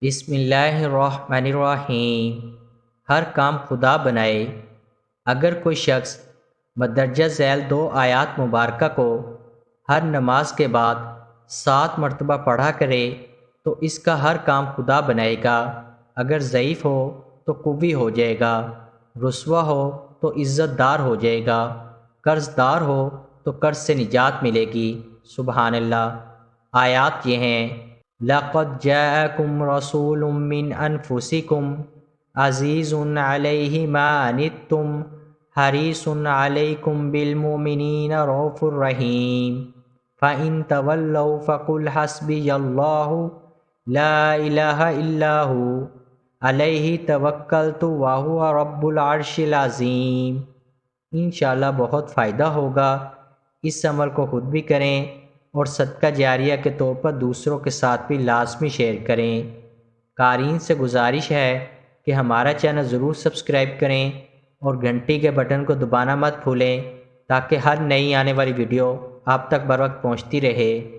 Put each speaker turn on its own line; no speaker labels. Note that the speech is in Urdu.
بسم اللہ الرحمن الرحیم۔ ہر کام خدا بنائے۔ اگر کوئی شخص مدرجہ ذیل 2 آیات مبارکہ کو ہر نماز کے بعد 7 مرتبہ پڑھا کرے تو اس کا ہر کام خدا بنائے گا۔ اگر ضعیف ہو تو قوی ہو جائے گا، رسوا ہو تو عزت دار ہو جائے گا، قرض دار ہو تو قرض سے نجات ملے گی۔ سبحان اللہ۔ آیات یہ ہیں: لَقَدْ جَاءَكُمْ رَسُولٌ مِّنْ أَنفُسِكُمْ عَزِيزٌ عَلَيْهِ مَا عَنِتُّمْ حَرِيصٌ عَلَيْكُمْ بِالْمُؤْمِنِينَ رَءُوفٌ رَحِيمٌ فَإِن تَوَلَّوْا فَقُلْ حَسْبِيَ اللَّهُ لَا إِلَٰهَ إِلَّا هُوَ عَلَيْهِ تَوَكَّلْتُ وَهُوَ رَبُّ الْعَرْشِ الْعَظِيمِ۔ انشاءاللہ بہت فائدہ ہوگا۔ اس عمل کو خود بھی کریں اور صدقہ جاریہ کے طور پر دوسروں کے ساتھ بھی لازمی شیئر کریں۔ قارئین سے گزارش ہے کہ ہمارا چینل ضرور سبسکرائب کریں اور گھنٹی کے بٹن کو دبانا مت بھولیں تاکہ ہر نئی آنے والی ویڈیو آپ تک بر وقت پہنچتی رہے۔